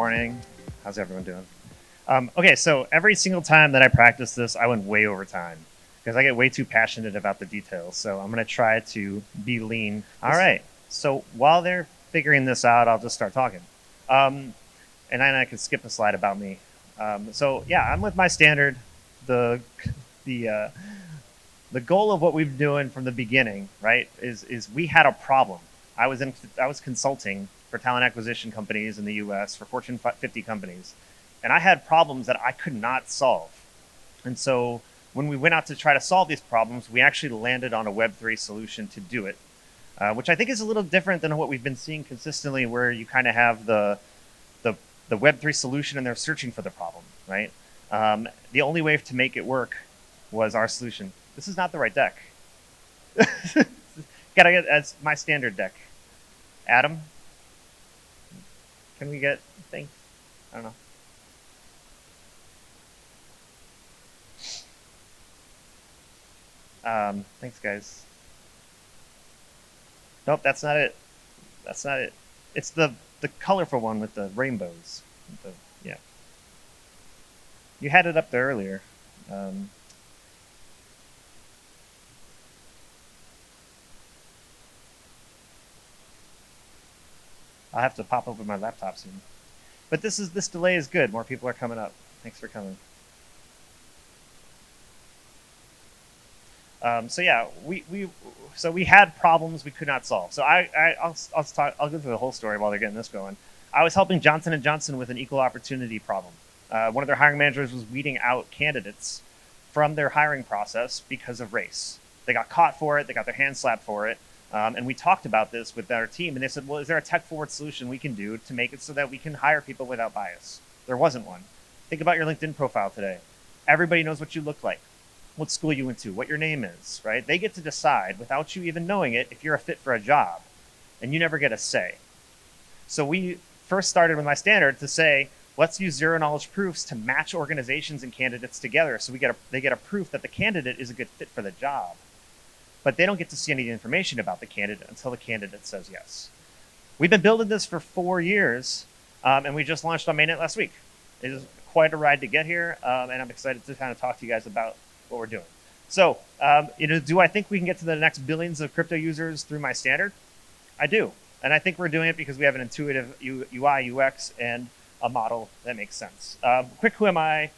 morning. How's everyone doing? Okay, so every single time that I practice this, I went way over time because I get way too passionate about the details. So I'm going to try to be lean. All right. So while they're figuring this out, I'll just start talking. And then I can skip a slide about me. So yeah, I'm with MyStandard. The the the goal of what we've been doing from the beginning, right, is we had a problem. I was consulting for talent acquisition companies in the U.S. for Fortune 50 companies, and I had problems that I could not solve. And so when we went out to try to solve these problems, we actually landed on a Web3 solution to do it, which I think is a little different than what we've been seeing consistently, where you kind of have the Web3 solution and they're searching for the problem, right? The only way to make it work was our solution. This is not the right deck. Gotta get as MyStandard deck. Adam, can we get things? I don't know. Thanks, guys. Nope, that's not it. That's not it. It's the colorful one with the rainbows. Yeah. You had it up there earlier. I'll have to pop open my laptop soon. But this delay is good. More people are coming up. Thanks for coming. So yeah, we had problems we could not solve. So I'll go through the whole story while they're getting this going. I was helping Johnson & Johnson with an equal opportunity problem. One of their hiring managers was weeding out candidates from their hiring process because of race. They got caught for it. They got their hands slapped for it. And we talked about this with our team, and they said, well, is there a tech-forward solution we can do to make it so that we can hire people without bias? There wasn't one. Think about your LinkedIn profile today. Everybody knows what you look like, what school you went to, what your name is, right? They get to decide, without you even knowing it, if you're a fit for a job, and you never get a say. So we first started with MyStandard to say, let's use zero-knowledge proofs to match organizations and candidates together so they get a proof that the candidate is a good fit for the job. But they don't get to see any information about the candidate until the candidate says yes. We've been building this for 4 years, and we just launched on mainnet last week. It is quite a ride to get here, and I'm excited to kind of talk to you guys about what we're doing. So, do I think we can get to the next billions of crypto users through MyStandard? I do, and I think we're doing it because we have an intuitive UI, UX, and a model that makes sense. Quick, who am I?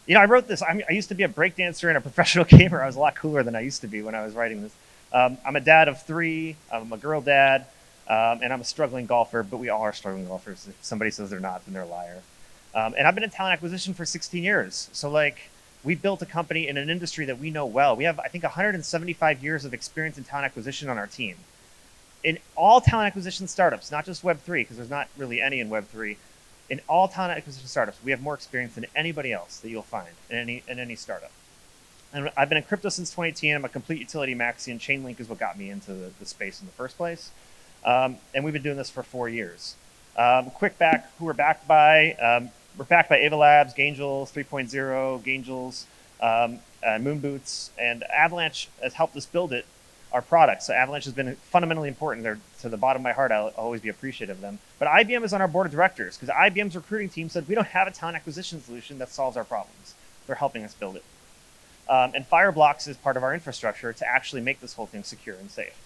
I wrote this. I used to be a breakdancer and a professional gamer. I was a lot cooler than I used to be when I was writing this. I'm a dad of 3. I'm a girl dad, and I'm a struggling golfer, but we all are struggling golfers. If somebody says they're not, then they're a liar. And I've been in talent acquisition for 16 years. So, we built a company in an industry that we know well. We have, I think, 175 years of experience in talent acquisition on our team. In all talent acquisition startups, not just Web3, because there's not really any in Web3, in all talent acquisition startups, we have more experience than anybody else that you'll find in any startup. And I've been in crypto since 2018. I'm a complete utility maxi, and Chainlink is what got me into the space in the first place. And we've been doing this for 4 years. Quick back, who we're backed by. We're backed by Ava Labs, Gangels 3.0, Gangels, Moonboots, and Avalanche has helped us build it, our product. So Avalanche has been fundamentally important. They're to the bottom of my heart. I'll always be appreciative of them. But IBM is on our board of directors because IBM's recruiting team said we don't have a talent acquisition solution that solves our problems. They're helping us build it. And Fireblocks is part of our infrastructure to actually make this whole thing secure and safe.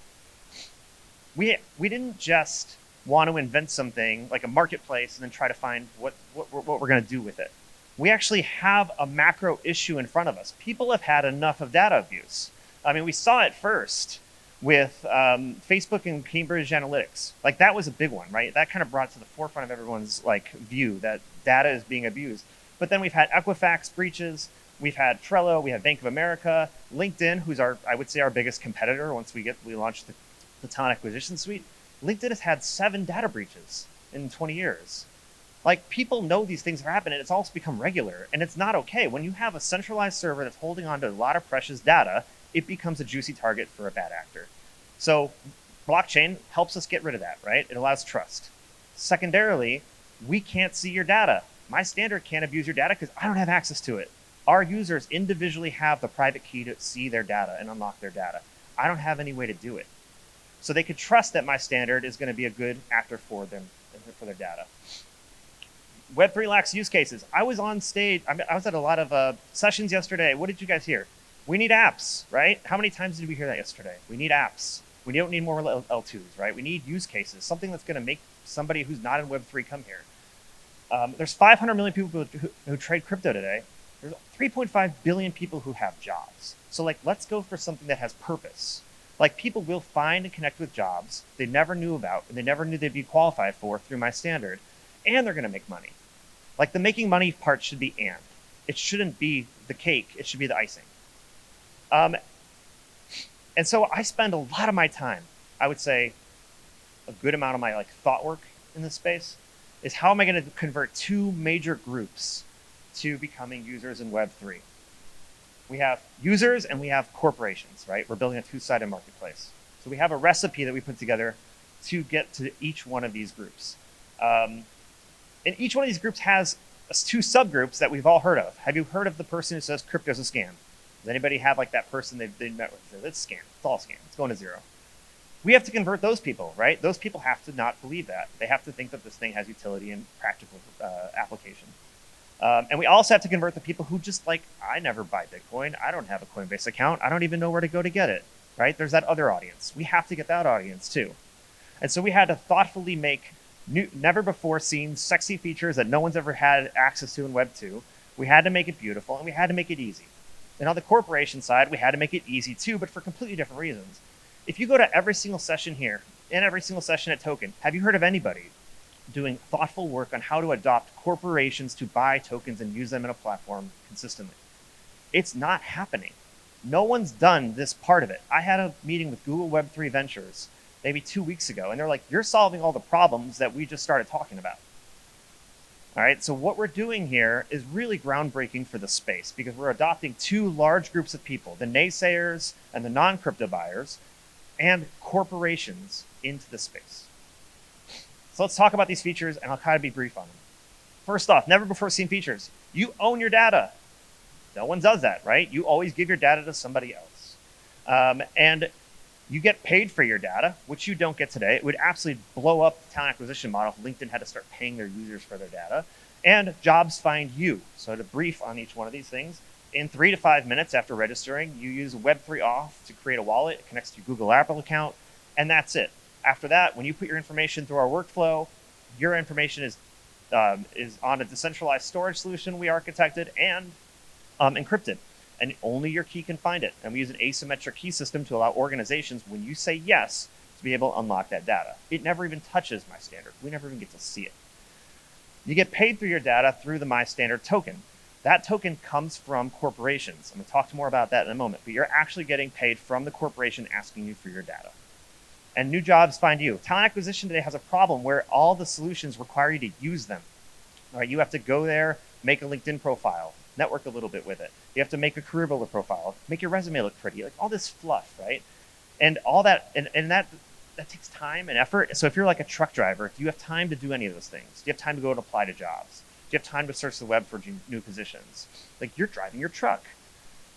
We didn't just want to invent something like a marketplace and then try to find what we're going to do with it. We actually have a macro issue in front of us. People have had enough of data abuse. I mean, we saw it first with Facebook and Cambridge Analytics. That was a big one, right? That kind of brought it to the forefront of everyone's view that data is being abused. But then we've had Equifax breaches. We've had Trello. We have Bank of America, LinkedIn, who's I would say our biggest competitor once we launched the talent acquisition suite. LinkedIn has had 7 data breaches in 20 years. People know these things are happening. It's also become regular, and it's not okay. When you have a centralized server that's holding on to a lot of precious data, it becomes a juicy target for a bad actor. So blockchain helps us get rid of that, right? It allows trust. Secondarily, we can't see your data. MyStandard can't abuse your data because I don't have access to it. Our users individually have the private key to see their data and unlock their data. I don't have any way to do it. So they could trust that MyStandard is going to be a good actor for them, for their data. Web3 lacks use cases. I was on stage. I was at a lot of sessions yesterday. What did you guys hear? We need apps, right? How many times did we hear that yesterday? We need apps. We don't need more L2s, right? We need use cases, something that's going to make somebody who's not in Web3 come here. There's 500 million people who trade crypto today. There's 3.5 billion people who have jobs. So like, let's go for something that has purpose. Like people will find and connect with jobs they never knew about and they never knew they'd be qualified for through MyStandard, and they're going to make money. Like the making money part should be and. It shouldn't be the cake. It should be the icing. And so I spend a lot of my time, I would say a good amount of my like thought work in this space is how am I going to convert two major groups to becoming users in Web3. We have users and we have corporations, right? We're building a two-sided marketplace. So we have a recipe that we put together to get to each one of these groups. And each one of these groups has two subgroups that we've all heard of. Have you heard of the person who says crypto's a scam? Does anybody have like that person they met with? Says, it's a scam. It's all a scam. It's going to zero. We have to convert those people, right? Those people have to not believe that. They have to think that this thing has utility and practical application. And we also have to convert the people who just like, I never buy Bitcoin. I don't have a Coinbase account. I don't even know where to go to get it, right? There's that other audience. We have to get that audience too. And so we had to thoughtfully make never before seen sexy features that no one's ever had access to in Web 2. We had to make it beautiful and we had to make it easy. And on the corporation side, we had to make it easy too, but for completely different reasons. If you go to every single session here and every single session at Token, have you heard of anybody doing thoughtful work on how to adopt corporations to buy tokens and use them in a platform consistently? It's not happening. No one's done this part of it. I had a meeting with Google Web3 Ventures maybe 2 weeks ago, and they're like, you're solving all the problems that we just started talking about. All right, so what we're doing here is really groundbreaking for the space because we're adopting two large groups of people, the naysayers and the non-crypto buyers, and corporations into the space. So let's talk about these features, and I'll kind of be brief on them. First off, never before seen features. You own your data. No one does that, right? You always give your data to somebody else. And you get paid for your data, which you don't get today. It would absolutely blow up the talent acquisition model if LinkedIn had to start paying their users for their data. And jobs find you. So to brief on each one of these things, in 3 to 5 minutes after registering, you use Web3 Auth to create a wallet. It connects to your Google Apple account, and that's it. After that, when you put your information through our workflow, your information is on a decentralized storage solution we architected and encrypted. And only your key can find it. And we use an asymmetric key system to allow organizations, when you say yes, to be able to unlock that data. It never even touches MyStandard. We never even get to see it. You get paid through your data through the MyStandard token. That token comes from corporations. I'm going to talk more about that in a moment, but you're actually getting paid from the corporation asking you for your data. And new jobs find you. Talent acquisition today has a problem where all the solutions require you to use them. All right, you have to go there, make a LinkedIn profile, network a little bit with it. You have to make a career builder profile, make your resume look pretty, like all this fluff, right? And all that, and that takes time and effort. So if you're like a truck driver, do you have time to do any of those things? Do you have time to go and apply to jobs? Do you have time to search the web for new positions? Like you're driving your truck.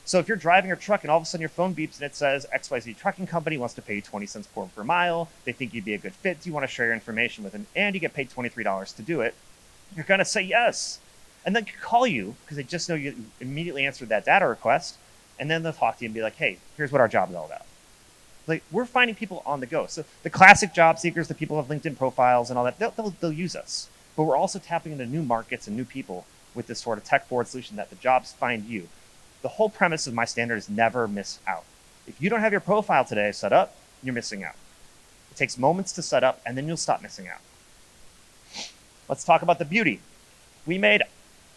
So if you're driving your truck and all of a sudden your phone beeps and it says XYZ trucking company wants to pay you 20 cents per mile, they think you'd be a good fit, do you want to share your information with them, and you get paid $23 to do it, you're going to say yes. And then call you because they just know you immediately answered that data request, and then they'll talk to you and be like, hey, here's what our job is all about. Like we're finding people on the go. So the classic job seekers, the people who have LinkedIn profiles and all that, they'll use us. But we're also tapping into new markets and new people with this sort of tech forward solution that the jobs find you. The whole premise of MyStandard is never miss out. If you don't have your profile today set up, you're missing out. It takes moments to set up, and then you'll stop missing out. Let's talk about the beauty. We made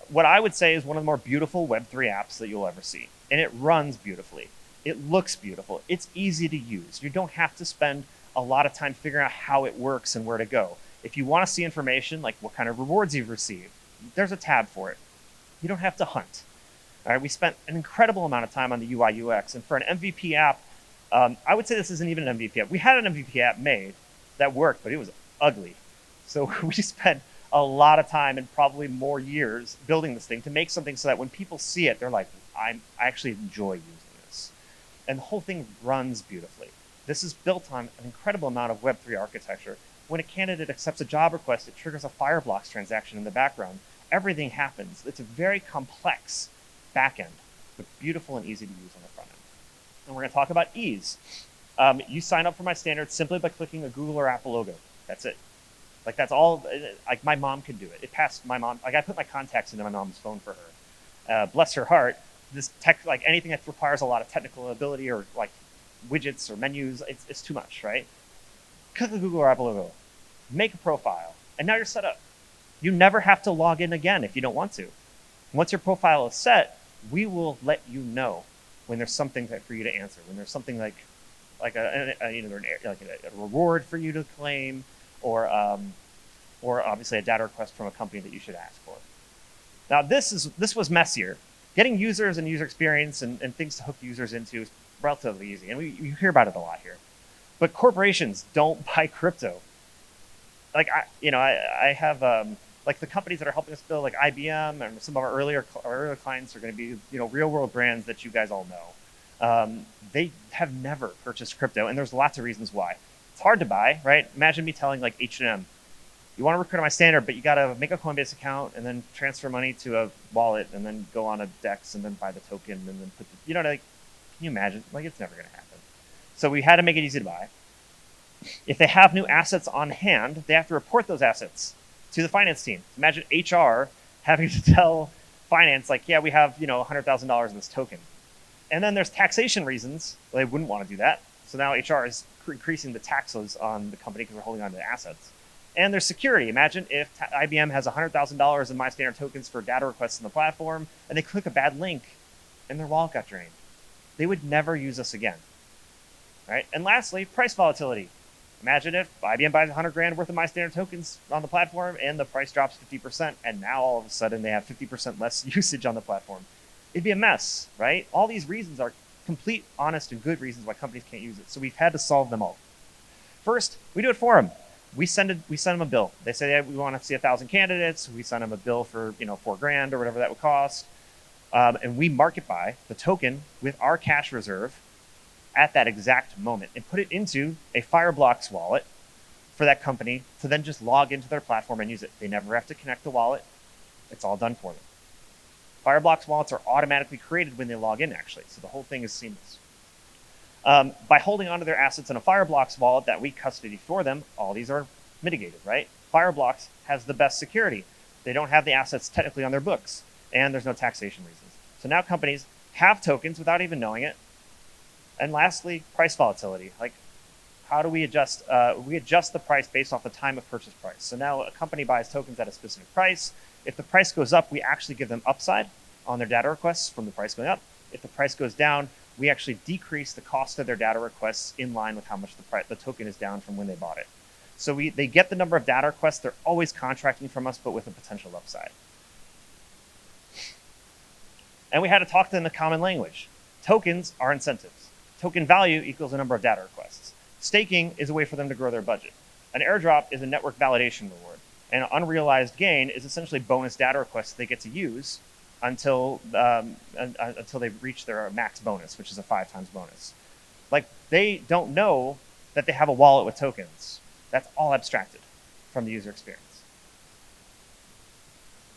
what I would say is one of the more beautiful Web3 apps that you'll ever see. And it runs beautifully. It looks beautiful. It's easy to use. You don't have to spend a lot of time figuring out how it works and where to go. If you want to see information like what kind of rewards you've received, there's a tab for it. You don't have to hunt. All right, we spent an incredible amount of time on the UI UX, and for an MVP app, I would say this isn't even an MVP app. We had an MVP app made that worked, but it was ugly. So we spent a lot of time and probably more years building this thing to make something so that when people see it, they're like, I actually enjoy using this. And the whole thing runs beautifully. This is built on an incredible amount of Web3 architecture. When a candidate accepts a job request, it triggers a Fireblocks transaction in the background. Everything happens. It's a very complex backend, but beautiful and easy to use on the front end. And we're going to talk about ease. You sign up for MyStandard simply by clicking a Google or Apple logo. That's it. Like, that's all. Like, my mom could do it. It passed my mom. Like, I put my contacts into my mom's phone for her. Bless her heart. This tech, like anything that requires a lot of technical ability or like widgets or menus, it's too much, right? Click the Google or Apple logo, make a profile, and now you're set up. You never have to log in again if you don't want to. Once your profile is set, we will let you know when there's something for you to answer, when there's something like a reward for you to claim, or obviously a data request from a company that you should ask for. Now this was messier. Getting users and user experience and things to hook users into is relatively easy, and you hear about it a lot here. But corporations don't buy crypto. Like I have like the companies that are helping us build, like IBM and some of our earlier clients are going to be real world brands that you guys all know. They have never purchased crypto, and there's lots of reasons why. It's hard to buy, right? Imagine me telling like H&M, you want to recruit on MyStandard, but you got to make a Coinbase account and then transfer money to a wallet and then go on a DEX and then buy the token and then put the, like, can you imagine? Like, it's never going to happen. So we had to make it easy to buy. If they have new assets on hand, they have to report those assets to the finance team. Imagine HR having to tell finance, like, yeah, we have, $100,000 in this token. And then there's taxation reasons. Well, they wouldn't want to do that. So now HR is increasing the taxes on the company because they're holding on to the assets. And there's security. Imagine if IBM has $100,000 in MyStandard tokens for data requests in the platform, and they click a bad link, and their wallet got drained. They would never use us again, right? And lastly, price volatility. Imagine if IBM buys 100 grand worth of MyStandard tokens on the platform, and the price drops 50%, and now all of a sudden they have 50% less usage on the platform. It'd be a mess, right? All these reasons are complete, honest, and good reasons why companies can't use it. So we've had to solve them all. First, we do it for them. We send them a bill. They say, yeah, we want to see 1,000 candidates. We send them a bill for $4,000 or whatever that would cost, and we market buy the token with our cash reserve at that exact moment and put it into a Fireblocks wallet for that company to then just log into their platform and use it. They never have to connect the wallet. It's all done for them. Fireblocks wallets are automatically created when they log in, actually, so the whole thing is seamless. By holding onto their assets in a Fireblocks wallet that we custody for them, all these are mitigated, right? Fireblocks has the best security. They don't have the assets technically on their books, and there's no taxation reasons. So now companies have tokens without even knowing it. And lastly, price volatility. Like, how do we adjust? We adjust the price based off the time of purchase price. So now a company buys tokens at a specific price. If the price goes up, we actually give them upside on their data requests from the price going up. If the price goes down, we actually decrease the cost of their data requests in line with how much the token is down from when they bought it. So they get the number of data requests. They're always contracting from us, but with a potential upside. And we had to talk to them in a common language. Tokens are incentives. Token value equals the number of data requests. Staking is a way for them to grow their budget. An airdrop is a network validation reward. And an unrealized gain is essentially bonus data requests they get to use until they reach their max bonus, which is a 5 times bonus. Like, they don't know that they have a wallet with tokens. That's all abstracted from the user experience.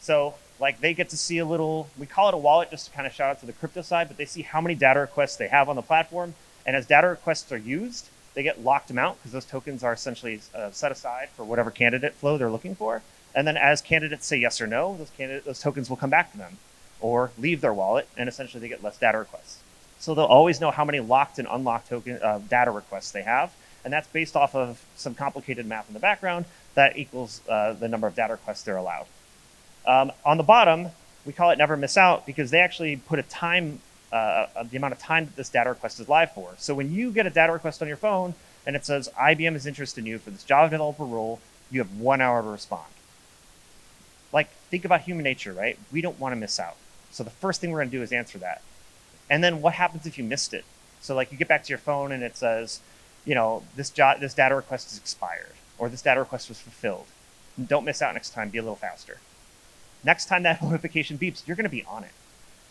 So, like, they get to see a little, we call it a wallet just to kind of shout out to the crypto side, but they see how many data requests they have on the platform. And as data requests are used, they get locked amount because those tokens are essentially set aside for whatever candidate flow they're looking for. And then as candidates say yes or no, those tokens will come back to them or leave their wallet, and essentially they get less data requests. So they'll always know how many locked and unlocked token data requests they have. And that's based off of some complicated math in the background that equals the number of data requests they're allowed. On the bottom, we call it never miss out because they actually put a time, the amount of time that this data request is live for. So when you get a data request on your phone and it says IBM is interested in you for this Java developer role, you have 1 hour to respond. Like, think about human nature, right? We don't want to miss out. So the first thing we're going to do is answer that. And then what happens if you missed it? So like you get back to your phone and it says, this data request is expired or this data request was fulfilled. Don't miss out next time. Be a little faster. Next time that notification beeps, you're going to be on it.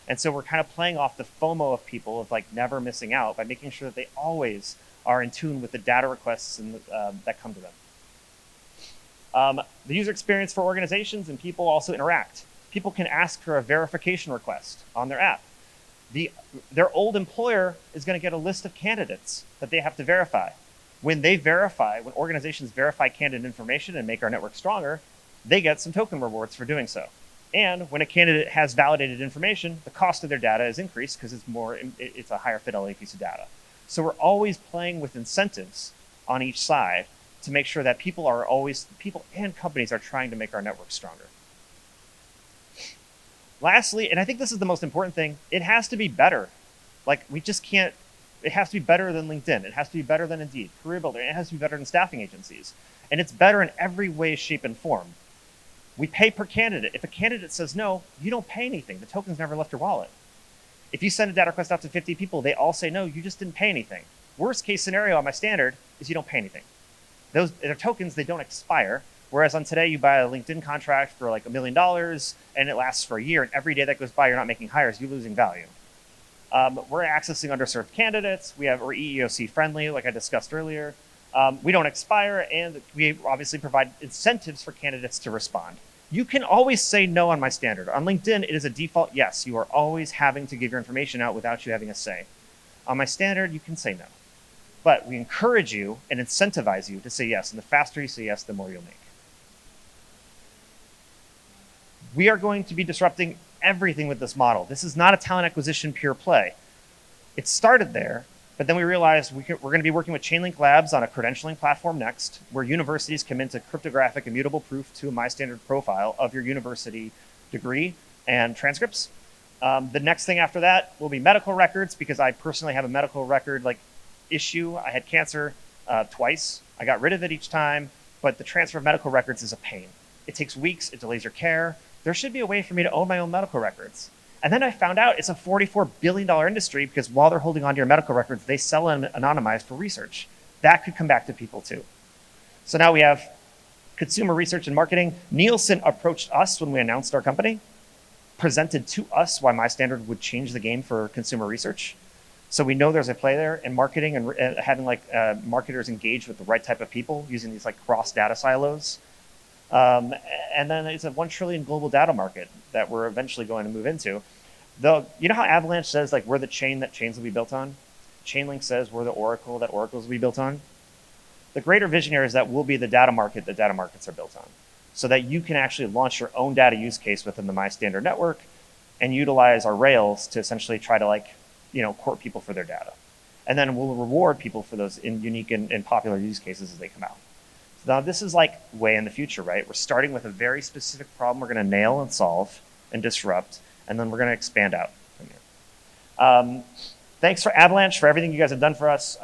And so we're kind of playing off the FOMO of people of like never missing out by making sure that they always are in tune with the data requests that come to them. The user experience for organizations and people also interact. People can ask for a verification request on their app. Their old employer is going to get a list of candidates that they have to verify. When organizations verify candidate information and make our network stronger, they get some token rewards for doing so. And when a candidate has validated information, the cost of their data is increased because it's a higher fidelity piece of data. So we're always playing with incentives on each side to make sure that people and companies are trying to make our network stronger. Lastly, and I think this is the most important thing, it has to be better. Like, we just can't, it has to be better than LinkedIn. It has to be better than Indeed, Career Builder. It has to be better than staffing agencies. And it's better in every way, shape, and form. We pay per candidate. If a candidate says no, you don't pay anything. The token's never left your wallet. If you send a data request out to 50 people, they all say no, you just didn't pay anything. Worst case scenario on MyStandard is you don't pay anything. They're tokens, they don't expire. Whereas on today, you buy a LinkedIn contract for like $1 million and it lasts for a year. And every day that goes by, you're not making hires, you're losing value. We're accessing underserved candidates. We're EEOC friendly, like I discussed earlier. We don't expire, and we obviously provide incentives for candidates to respond. You can always say no on MyStandard. On LinkedIn, it is a default yes. You are always having to give your information out without you having a say. On MyStandard, you can say no. But we encourage you and incentivize you to say yes, and the faster you say yes, the more you'll make. We are going to be disrupting everything with this model. This is not a talent acquisition pure play. It started there, but then we realized we're going to be working with Chainlink Labs on a credentialing platform next, where universities come into cryptographic immutable proof to a MyStandard profile of your university degree and transcripts. The next thing after that will be medical records, because I personally have a medical record issue. I had cancer twice. I got rid of it each time, but the transfer of medical records is a pain. It takes weeks. It delays your care. There should be a way for me to own my own medical records. And then I found out it's a $44 billion industry, because while they're holding on to your medical records, they sell them anonymized for research. That could come back to people too. So now we have consumer research and marketing. Nielsen approached us when we announced our company, presented to us why MyStandard would change the game for consumer research. So we know there's a play there in marketing and having marketers engage with the right type of people using these cross data silos. And then it's a 1 trillion global data market that we're eventually going to move into. You know how Avalanche says we're the chain that chains will be built on? Chainlink says we're the oracle that oracles will be built on. The greater vision here is that we'll be the data market that data markets are built on, so that you can actually launch your own data use case within the MyStandard network and utilize our rails to essentially try to court people for their data. And then we'll reward people for those unique and popular use cases as they come out. Now, this is way in the future, right? We're starting with a very specific problem we're going to nail and solve and disrupt, and then we're going to expand out from here. Thanks for Avalanche for everything you guys have done for us,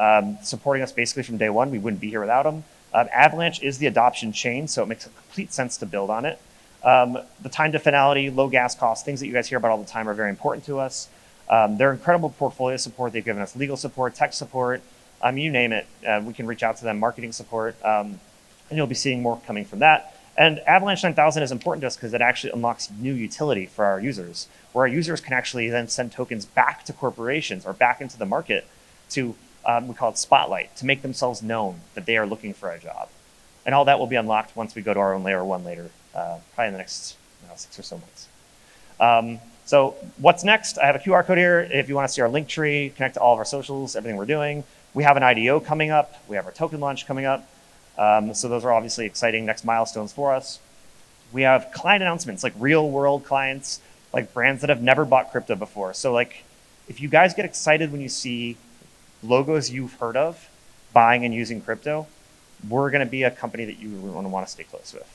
supporting us basically from day one. We wouldn't be here without them. Avalanche is the adoption chain, so it makes complete sense to build on it. The time to finality, low gas costs, things that you guys hear about all the time are very important to us. Their incredible portfolio support. They've given us legal support, tech support, you name it. We can reach out to them, marketing support. And you'll be seeing more coming from that. And Avalanche 9000 is important to us because it actually unlocks new utility for our users, where our users can actually then send tokens back to corporations or back into the market to, we call it Spotlight, to make themselves known that they are looking for a job. And all that will be unlocked once we go to our own layer 1 later, probably in the next 6 or so months. So what's next? I have a QR code here. If you want to see our link tree, connect to all of our socials, everything we're doing. We have an IDO coming up. We have our token launch coming up. So those are obviously exciting next milestones for us. We have client announcements, real world clients, brands that have never bought crypto before. So if you guys get excited when you see logos you've heard of buying and using crypto, we're going to be a company that you want to stay close with.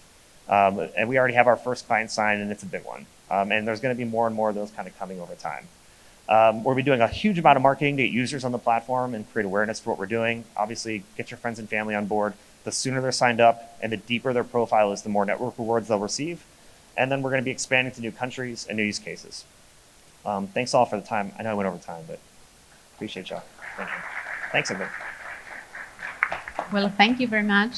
And we already have our first client signed, and it's a big one. And there's going to be more and more of those kind of coming over time. We'll be doing a huge amount of marketing to get users on the platform and create awareness for what we're doing. Obviously, get your friends and family on board. The sooner they're signed up and the deeper their profile is, the more network rewards they'll receive. And then we're going to be expanding to new countries and new use cases. Thanks all for the time. I know I went over time, but appreciate y'all. Thank you. Thanks, everybody. Well, thank you very much.